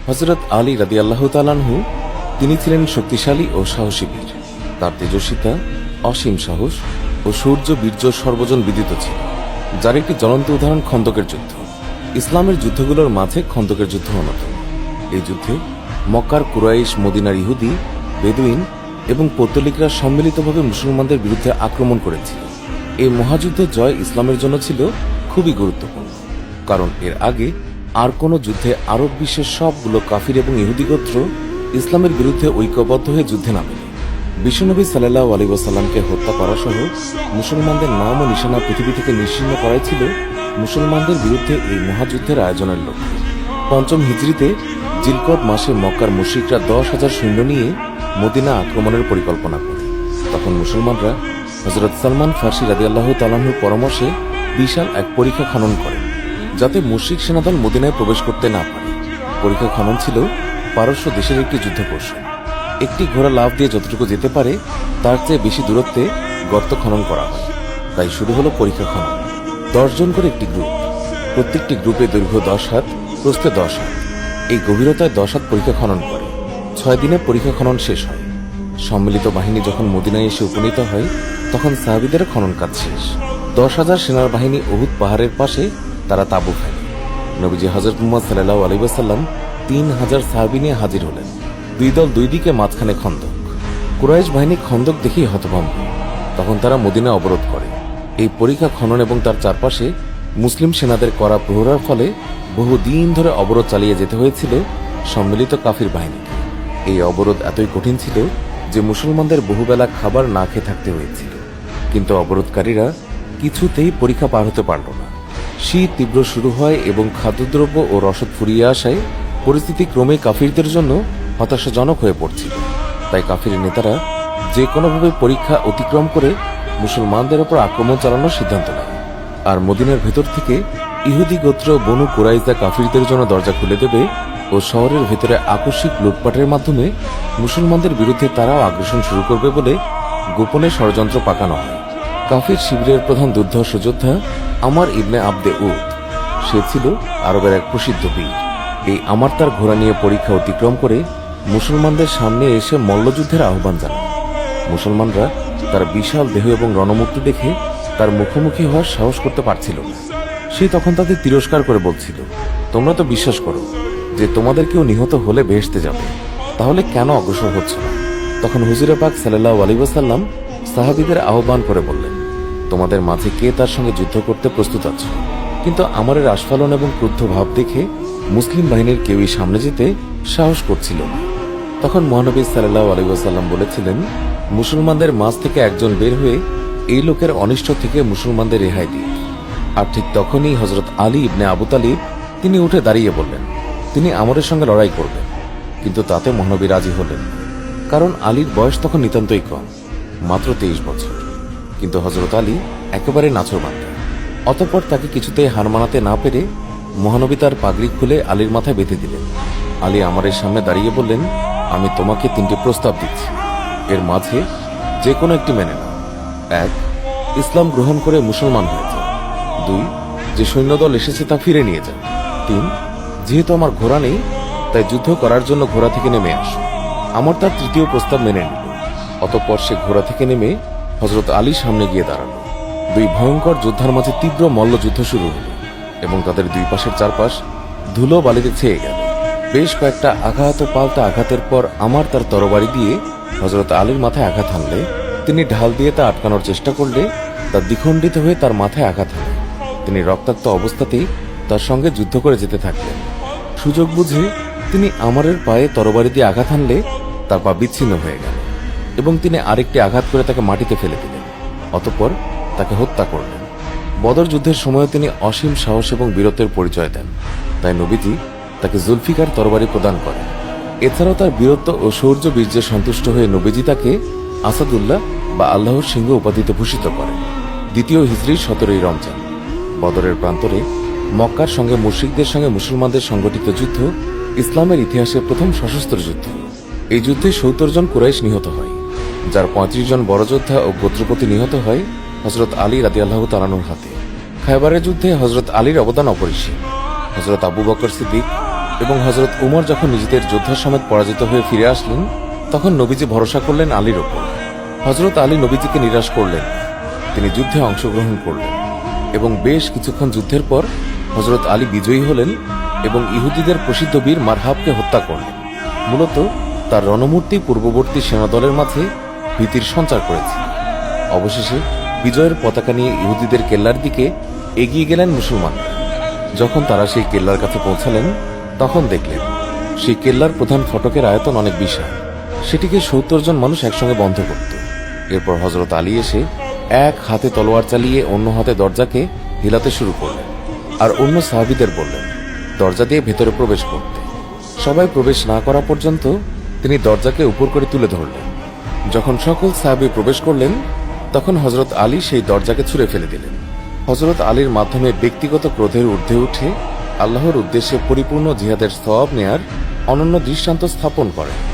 হযরত আলী রাদিয়াল্লাহু তাআলা আনহু তিনি ছিলেন শক্তিশালী ও সাহসী বীর। তার তেজস্বিতা, অসীম সাহস ও শৌর্য বীর্য সর্বজন বিদিত ছিল, যার একটি জ্বলন্ত উদাহরণ খন্দকের যুদ্ধ। ইসলামের যুদ্ধগুলোর মাঝে খন্দকের যুদ্ধ অন্যতম। এই যুদ্ধে মক্কার কুরাইশ, মদিনার ইহুদি, বেদুইন এবং পৌত্তলিকরা সম্মিলিতভাবে মুসলমানদের বিরুদ্ধে আক্রমণ করেছিল। এই মহাযুদ্ধের জয় ইসলামের জন্য ছিল খুবই গুরুত্বপূর্ণ, কারণ এর আগে আর কোনো যুদ্ধে আরব বিশ্বের সবগুলো কাফির এবং ইহুদি গোত্র ইসলামের বিরুদ্ধে ঐক্যবদ্ধ হয়ে যুদ্ধে নামেনি। বিশ্বনবী সাল্লাল্লাহু আলাইহি ওয়াসাল্লামকে হত্যা করা সহ মুসলমানদের নাম ও নিশানা পৃথিবী থেকে নিশ্চিহ্ন করাই ছিল মুসলমানদের বিরুদ্ধে এই মহাযুদ্ধের আয়োজনের লক্ষ্য। পঞ্চম হিজরিতে জিলকদ মাসে মক্কার মুশরিকরা 10,000 সৈন্য নিয়ে মদিনা আক্রমণের পরিকল্পনা করে। তখন মুসলমানরা হযরত সালমান ফার্সি রাদিয়াল্লাহু তাআলা আনহুর পরামর্শে বিশাল এক পরীক্ষা খনন করে, যাতে মুশরিক সেনাদল মদিনায় প্রবেশ করতে না পারে। পরীক্ষা খনন ছিল পারস্য দেশের একটি যুদ্ধ কৌশল। একটি ঘোড়া লাফ দিয়ে যতটুকু যেতে পারে তার চেয়ে বেশি দূরত্বে গর্ত খনন করা হয়। তাই শুরু হলো পরীক্ষা খনন। 10 জন করে একটি গ্রুপ, প্রত্যেকটি গ্রুপে দৈর্ঘ্য 10 হাত, প্রস্থে 10 হাত, এই গভীরতায় 10 হাত পরীক্ষা খনন করে। 6 দিনে পরীক্ষা খনন শেষ হয়। সম্মিলিত বাহিনী যখন মদিনায় এসে উপনীত হয়, তখন সাহাবীদের খনন কাজ শেষ। 10,000 সেনার বাহিনী উহুদ পাহাড়ের পাশে তারা তাঁবু ফেলে। নবীজি হযরত মুহাম্মদ সাল্লাল্লাহু আলাইহি ওয়াসাল্লাম 3,000 সাহাবী নিয়ে হাজির হলেন। দুই দল, দুই দিকে, মাঝখানে খন্দক। কুরাইশ বাহিনী খন্দক দেখেই হতভম্ব। তখন তারা মদিনা অবরোধ করে। এই পরীক্ষা খনন এবং তার চারপাশে মুসলিম সেনাদের কড়া প্রহরার ফলে বহুদিন ধরে অবরোধ চালিয়ে যেতে হয়েছিল সম্মিলিত কাফির বাহিনীকে। এই অবরোধ এতই কঠিন ছিল যে মুসলমানদের বহুবেলা খাবার না খেয়ে থাকতে হয়েছিল। কিন্তু অবরোধকারীরা কিছুতেই পরীক্ষা পার হতে পারল না। শীত তীব্র শুরু হয় এবং খাদ্যদ্রব্য ও রসদ ফুরিয়ে আসায় পরিস্থিতি ক্রমে কাফিরদের জন্য হতাশাজনক হয়ে পড়ছিল। তাই কাফির নেতারা যে কোনোভাবে পরীক্ষা অতিক্রম করে মুসলমানদের ওপর আক্রমণ চালানোর সিদ্ধান্ত নেয়। আর মদিনার ভেতর থেকে ইহুদি গোত্র বনু কুরাইজা কাফিরদের জন্য দরজা খুলে দেবে ও শহরের ভেতরে আকস্মিক লুটপাটের মাধ্যমে মুসলমানদের বিরুদ্ধে তারাও আগ্রাসন শুরু করবে বলে গোপনে ষড়যন্ত্র পাকানো হয়। কাফির শিবিরের প্রধান দুর্ধর্ষ যোদ্ধা আমার ইবনে আবদে উদ, সে ছিল আরবের এক প্রসিদ্ধ বীর। এই আমার তার ঘোড়া নিয়ে পরীক্ষা অতিক্রম করে মুসলমানদের সামনে এসে মল্লযুদ্ধের আহ্বান জানান। মুসলমানরা তার বিশাল দেহ এবং রণমূর্তি দেখে তার মুখোমুখি হওয়ার সাহস করতে পারছিল না। সে তখন তাদের তিরস্কার করে বলছিল, তোমরা তো বিশ্বাস করো যে তোমাদের কেউ নিহত হলে বেহেশতে যাবে, তাহলে কেন অগ্রসর হচ্ছে না? তখন হুজুরে পাক সাল্লাল্লাহু আলাইহি ওয়াসাল্লাম সাহাবীদের আহ্বান করে বললেন, তোমাদের মাঝে কে তার সঙ্গে যুদ্ধ করতে প্রস্তুত আছে? কিন্তু আমাদের আস্ফালন এবং ক্রুদ্ধ ভাব দেখে মুসলিম বাহিনীর কেউই সামনে যেতে সাহস করছিল না। তখন মহানবী সাল্লাল্লাহু আলাইহি ওয়াসাল্লাম বলেছিলেন, মুসলমানদের মাঝ থেকে একজন বের হয়ে এই লোকের অনিষ্ট থেকে মুসলমানদের রেহাই দিন। আর ঠিক তখনই হযরত আলী ইবনে আবু তালিব তিনি উঠে দাঁড়িয়ে বললেন তিনি আমরের সঙ্গে লড়াই করবেন। কিন্তু তাতে মহানবী রাজি হলেন, কারণ আলীর বয়স তখন নিতান্তই কম, মাত্র 23 বছর। কিন্তু হযরত আলী একেবারে নাছোড়বান্দা। অতঃপর তাকে কিছুতেই হার মানাতে না পেরে মহানবী তার পাগড়ি খুলে আলীর মাথায় বেঁধে দিলেন। আলী আমরের সামনে দাঁড়িয়ে বললেন, আমি তোমাকে 3টি প্রস্তাব দিচ্ছি, এর মাঝে যে কোনো একটি মেনে নাও। 1, ইসলাম গ্রহণ করে মুসলমান হয়ে যাও। 2, যে সৈন্যদল এসেছে তা ফিরে নিয়ে যাও। 3, যেহেতু আমার ঘোড়া নেই তাই যুদ্ধ করার জন্য ঘোড়া থেকে নেমে আসো। আমার তার 3য় প্রস্তাব মেনে নিল। অতঃপর সে ঘোড়া থেকে নেমে হযরত আলীর সামনে গিয়ে দাঁড়ালো। 2 ভয়ঙ্কর যোদ্ধার মাঝে তীব্র মল্লযুদ্ধ শুরু হল এবং তাদের দুই পাশের চারপাশ ধুলো বালিতে ছেয়ে গেল। বেশ কয়েকটা আঘাত ও পাল্টা আঘাতের পর আমার তার তরবারি দিয়ে হযরত আলীর মাথায় আঘাত হানলে, তিনি ঢাল দিয়ে তা আটকানোর চেষ্টা করলে তা দ্বিখণ্ডিত হয়ে তার মাথায় আঘাত হানে। তিনি রক্তাক্ত অবস্থাতেই তার সঙ্গে যুদ্ধ করে যেতে থাকলেন। সুযোগ বুঝে তিনি আমারের পায়ে তরবারি দিয়ে আঘাত হানলে তার পা বিচ্ছিন্ন হয়ে গেল এবং তিনি আরেকটি আঘাত করে তাকে মাটিতে ফেলে দিলেন। অতঃপর তাকে হত্যা করলেন। বদর যুদ্ধের সময় তিনি অসীম সাহস এবং বীরত্বের পরিচয় দেন, তাই নবীজি তাকে জুলফিকার তরবারি প্রদান করেন। এছাড়াও তার বীরত্ব ও শৌর্য বীর্যে সন্তুষ্ট হয়ে নবীজি তাকে আসাদুল্লাহ বা আল্লাহর সিংহ উপাধিতে ভূষিত করেন। 2য় হিজরির 17ই রমজান বদরের প্রান্তরে মক্কার সঙ্গে মুশরিকদের সঙ্গে মুসলমানদের সংগঠিত যুদ্ধ ইসলামের ইতিহাসে প্রথম সশস্ত্র যুদ্ধ। এই যুদ্ধে 70 জন কুরাইশ নিহত হয়, যার 35 জন বড় যোদ্ধা ও গোত্রপতি নিহত হয় হযরত আলী রাদিয়াল্লাহু তাআলা আনহুর হাতে। খায়বারের যুদ্ধে হযরত আলীর অবদান অপরিসীম। হযরত আবু বকর সিদ্দিক এবং হযরত উমর যখন নিজেদের যোদ্ধা সমেত পরাজিত হয়ে ফিরে আসলেন, তখন নবীজি ভরসা করলেন আলীর ওপর। হযরত আলী নবীজিকে নিরাশ করলেন না। তিনি যুদ্ধে অংশগ্রহণ করলেন এবং বেশ কিছুক্ষণ যুদ্ধের পর হযরত আলী বিজয়ী হলেন এবং ইহুদিদের প্রসিদ্ধ বীর মারহাবকে হত্যা করলেন। মূলত তার রণমূর্তি পূর্ববর্তী সেনাদলের মাঝে ভীতির সঞ্চার করেছে। অবশেষে বিজয়ের পতাকা নিয়ে ইহুদিদের কেল্লার দিকে এগিয়ে গেলেন মুসলমানরা। যখন তারা সেই কেল্লার কাছে পৌঁছালেন, তখন দেখলেন সেই কেল্লার প্রধান ফটকের আয়তন অনেক বিশাল। সেটিকে 70 জন মানুষ একসঙ্গে বন্ধ করত। এরপর হযরত আলী এসে এক হাতে তলোয়ার চালিয়ে অন্য হাতে দরজাকে হিলাতে শুরু করলেন আর অন্য সাহাবীদের বললেন দরজা দিয়ে ভেতরে প্রবেশ করতে। সবাই প্রবেশ না করা পর্যন্ত তিনি দরজাকে উপর করে তুলে ধরলেন। যখন সকল সাহাবী প্রবেশ করলেন, তখন হযরত আলী সেই দরজাকে ছুঁড়ে ফেলে দিলেন। হযরত আলীর মাধ্যমে ব্যক্তিগত ক্রোধের ঊর্ধ্বে উঠে আল্লাহর উদ্দেশ্যে পরিপূর্ণ জিহাদের সওয়াব নেয়ার অনন্য দৃষ্টান্ত স্থাপন করেন।